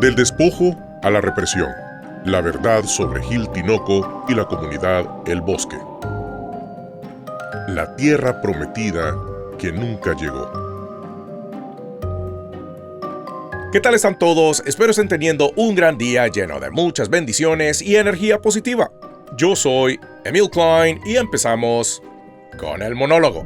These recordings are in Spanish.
Del despojo a la represión. La verdad sobre Gil Tinoco y la comunidad El Bosque. La tierra prometida que nunca llegó. ¿Qué tal están todos? Espero estén teniendo un gran día lleno de muchas bendiciones y energía positiva. Yo soy Emil Klein y empezamos con el monólogo.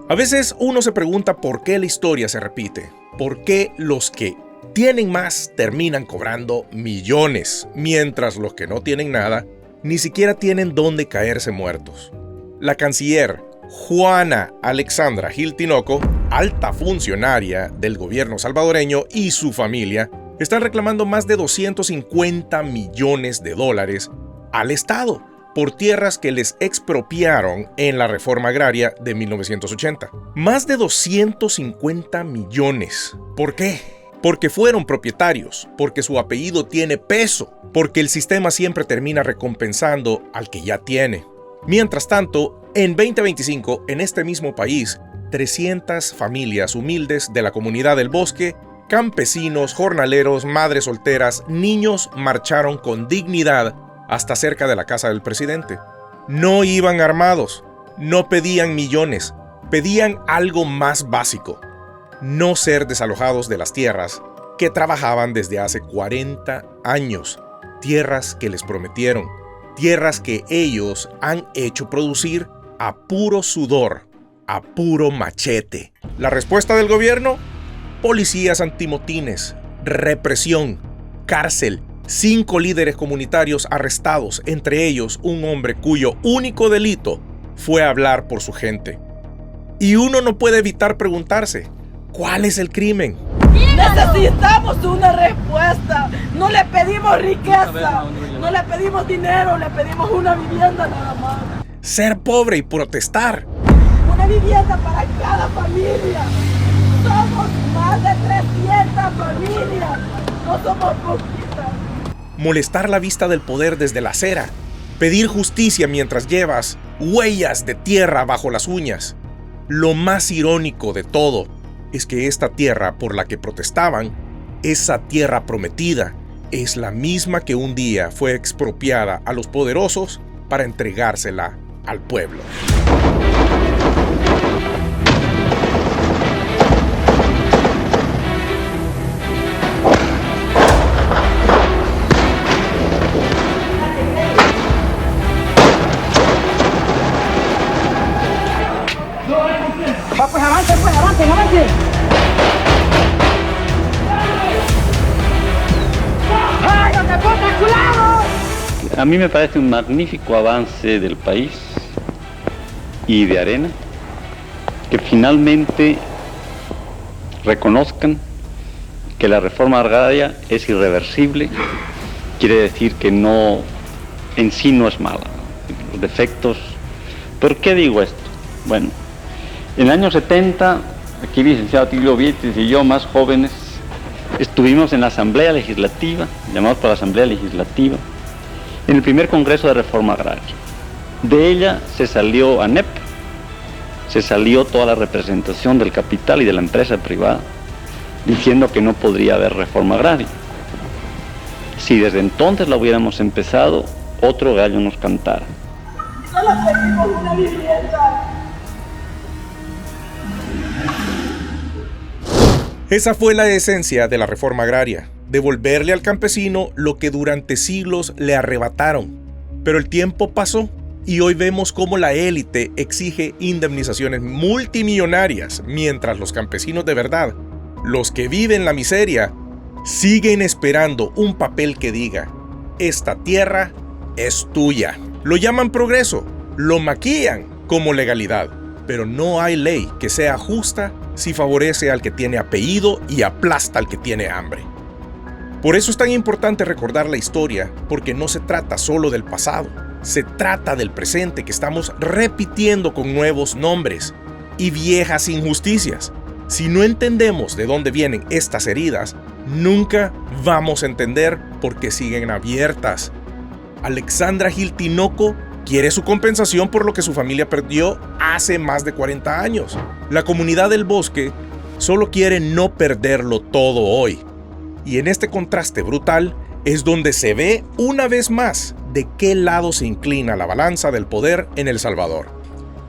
A veces uno se pregunta por qué la historia se repite, por qué los que tienen más terminan cobrando millones, mientras los que no tienen nada ni siquiera tienen dónde caerse muertos. La canciller Juana Alexandra Gil Tinoco, alta funcionaria del gobierno salvadoreño, y su familia están reclamando más de $250 millones al Estado por tierras que les expropiaron en la reforma agraria de 1980. Más de 250 millones. ¿Por qué? Porque fueron propietarios, porque su apellido tiene peso, porque el sistema siempre termina recompensando al que ya tiene. Mientras tanto, en 2025, en este mismo país, 300 familias humildes de la comunidad del Bosque, campesinos, jornaleros, madres solteras, niños marcharon con dignidad hasta cerca de la casa del presidente. No iban armados, no pedían millones, pedían algo más básico: no ser desalojados de las tierras que trabajaban desde hace 40 años, tierras que les prometieron, tierras que ellos han hecho producir a puro sudor, a puro machete. La respuesta del gobierno: policías antimotines, represión, cárcel, 5 líderes comunitarios arrestados, entre ellos un hombre cuyo único delito fue hablar por su gente. Y uno no puede evitar preguntarse: ¿cuál es el crimen? Necesitamos una respuesta. No le pedimos riqueza, no le pedimos dinero, le pedimos una vivienda nada más. Ser pobre y protestar. Una vivienda para cada familia. Somos más de 300 familias, no somos poquitas. Molestar la vista del poder desde la acera. Pedir justicia mientras llevas huellas de tierra bajo las uñas. Lo más irónico de todo es que esta tierra por la que protestaban, esa tierra prometida, es la misma que un día fue expropiada a los poderosos para entregársela al pueblo. Pues avance. ¡Ay, no te pongas culado! A mí me parece un magnífico avance del país y de Arena que finalmente reconozcan que la reforma agraria es irreversible. Quiere decir que no, en sí no es mala, los defectos. ¿Por qué digo esto? Bueno, en el año 70, aquí el licenciado Tilio Vietes y yo, más jóvenes, estuvimos en la Asamblea Legislativa, llamados por la Asamblea Legislativa, en el primer Congreso de Reforma Agraria. De ella se salió ANEP, se salió toda la representación del capital y de la empresa privada, diciendo que no podría haber reforma agraria. Si desde entonces la hubiéramos empezado, otro gallo nos cantara. Solo pedimos una vivienda. Esa fue la esencia de la reforma agraria: devolverle al campesino lo que durante siglos le arrebataron. Pero el tiempo pasó y hoy vemos cómo la élite exige indemnizaciones multimillonarias, mientras los campesinos de verdad, los que viven la miseria, siguen esperando un papel que diga: esta tierra es tuya. Lo llaman progreso, lo maquillan como legalidad, pero no hay ley que sea justa si favorece al que tiene apellido y aplasta al que tiene hambre. Por eso es tan importante recordar la historia, porque no se trata solo del pasado, se trata del presente que estamos repitiendo con nuevos nombres y viejas injusticias. Si no entendemos de dónde vienen estas heridas, nunca vamos a entender por qué siguen abiertas. Alexandra Gil Tinoco quiere su compensación por lo que su familia perdió hace más de 40 años. La comunidad del Bosque solo quiere no perderlo todo hoy. Y en este contraste brutal es donde se ve una vez más de qué lado se inclina la balanza del poder en El Salvador.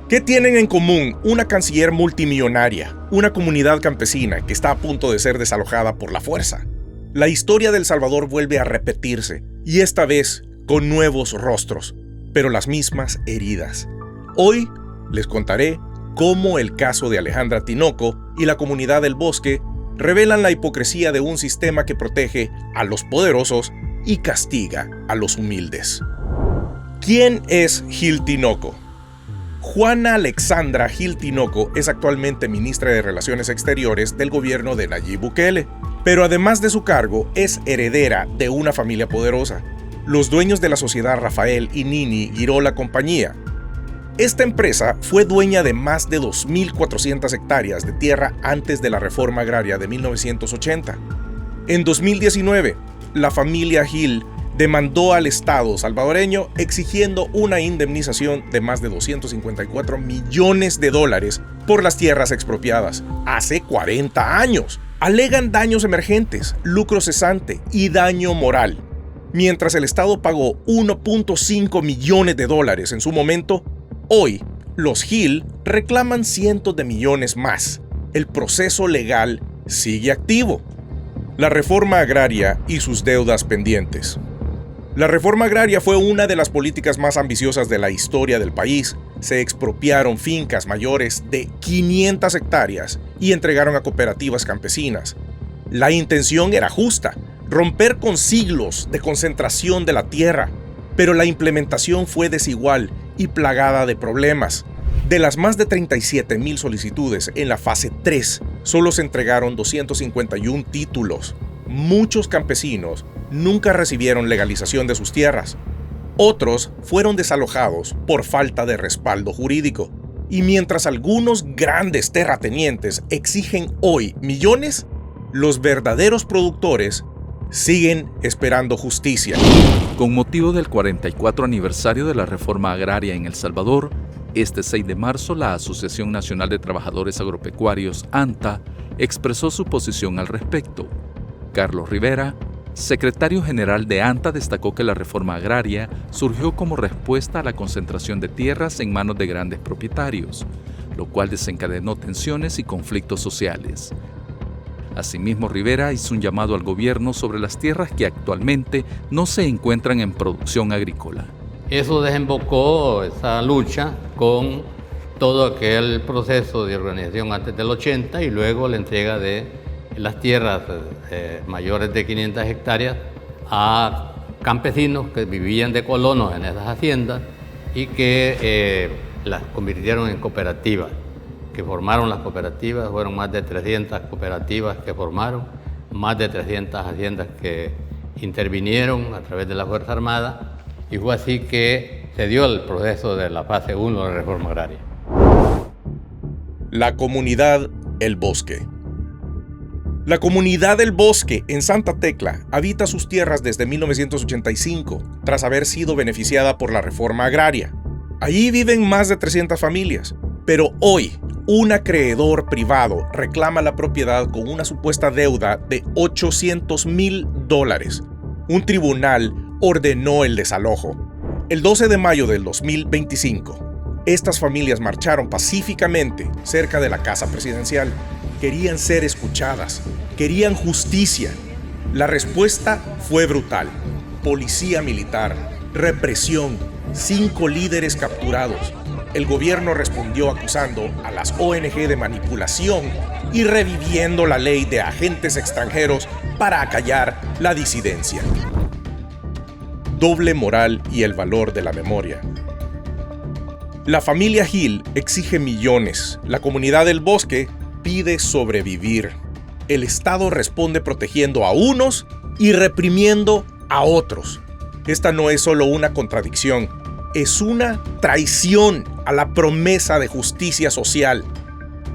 ¿Qué tienen en común una canciller multimillonaria, una comunidad campesina que está a punto de ser desalojada por la fuerza? La historia de El Salvador vuelve a repetirse, y esta vez con nuevos rostros, pero las mismas heridas. Hoy les contaré cómo el caso de Alejandra Tinoco y la comunidad del Bosque revelan la hipocresía de un sistema que protege a los poderosos y castiga a los humildes. ¿Quién es Gil Tinoco? Juana Alexandra Gil Tinoco es actualmente ministra de Relaciones Exteriores del gobierno de Nayib Bukele, pero además de su cargo es heredera de una familia poderosa. Los dueños de la sociedad Rafael y Nini Girola Compañía. Esta empresa fue dueña de más de 2.400 hectáreas de tierra antes de la reforma agraria de 1980. En 2019, la familia Gil demandó al Estado salvadoreño exigiendo una indemnización de más de $254 millones por las tierras expropiadas hace 40 años. Alegan daños emergentes, lucro cesante y daño moral. Mientras el Estado pagó $1.5 millones en su momento, hoy los Gil reclaman cientos de millones más. El proceso legal sigue activo. La reforma agraria y sus deudas pendientes. La reforma agraria fue una de las políticas más ambiciosas de la historia del país. Se expropiaron fincas mayores de 500 hectáreas y entregaron a cooperativas campesinas. La intención era justa, romper con siglos de concentración de la tierra, pero la implementación fue desigual y plagada de problemas. De las más de 37,000 solicitudes en la fase 3, solo se entregaron 251 títulos. Muchos campesinos nunca recibieron legalización de sus tierras. Otros fueron desalojados por falta de respaldo jurídico. Y mientras algunos grandes terratenientes exigen hoy millones, los verdaderos productores siguen esperando justicia. Con motivo del 44 aniversario de la reforma agraria en El Salvador, este 6 de marzo la Asociación Nacional de Trabajadores Agropecuarios, ANTA, expresó su posición al respecto. Carlos Rivera, secretario general de ANTA, destacó que la reforma agraria surgió como respuesta a la concentración de tierras en manos de grandes propietarios, lo cual desencadenó tensiones y conflictos sociales. Asimismo, Rivera hizo un llamado al gobierno sobre las tierras que actualmente no se encuentran en producción agrícola. Eso desembocó esa lucha con todo aquel proceso de organización antes del 80 y luego la entrega de las tierras mayores de 500 hectáreas a campesinos que vivían de colonos en esas haciendas y que las convirtieron en cooperativas, que formaron las cooperativas. Fueron más de 300 cooperativas que formaron, más de 300 haciendas que intervinieron a través de la Fuerza Armada, y fue así que se dio el proceso de la fase 1 de la reforma agraria. La comunidad El Bosque. La comunidad del Bosque en Santa Tecla habita sus tierras desde 1985, tras haber sido beneficiada por la reforma agraria. Allí viven más de 300 familias, pero hoy un acreedor privado reclama la propiedad con una supuesta deuda de $800,000. Un tribunal ordenó el desalojo. El 12 de mayo del 2025, estas familias marcharon pacíficamente cerca de la casa presidencial. Querían ser escuchadas, querían justicia. La respuesta fue brutal. Policía militar, represión, 5 líderes capturados. El gobierno respondió acusando a las ONG de manipulación y reviviendo la ley de agentes extranjeros para acallar la disidencia. Doble moral y el valor de la memoria. La familia Gil exige millones. La comunidad del Bosque pide sobrevivir. El Estado responde protegiendo a unos y reprimiendo a otros. Esta no es solo una contradicción, es una traición a la promesa de justicia social.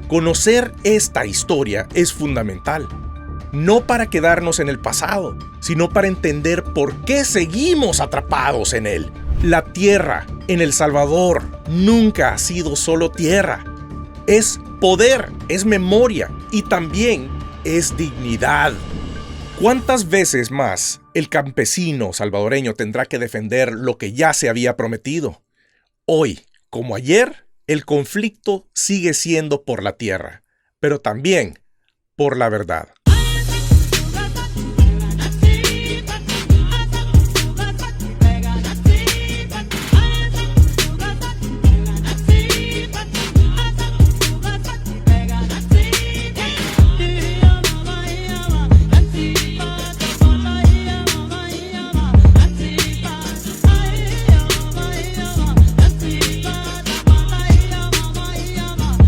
Conocer esta historia es fundamental, no para quedarnos en el pasado, sino para entender por qué seguimos atrapados en él. La tierra en El Salvador nunca ha sido solo tierra. Es poder, es memoria y también es dignidad. ¿Cuántas veces más el campesino salvadoreño tendrá que defender lo que ya se había prometido? Hoy, como ayer, el conflicto sigue siendo por la tierra, pero también por la verdad.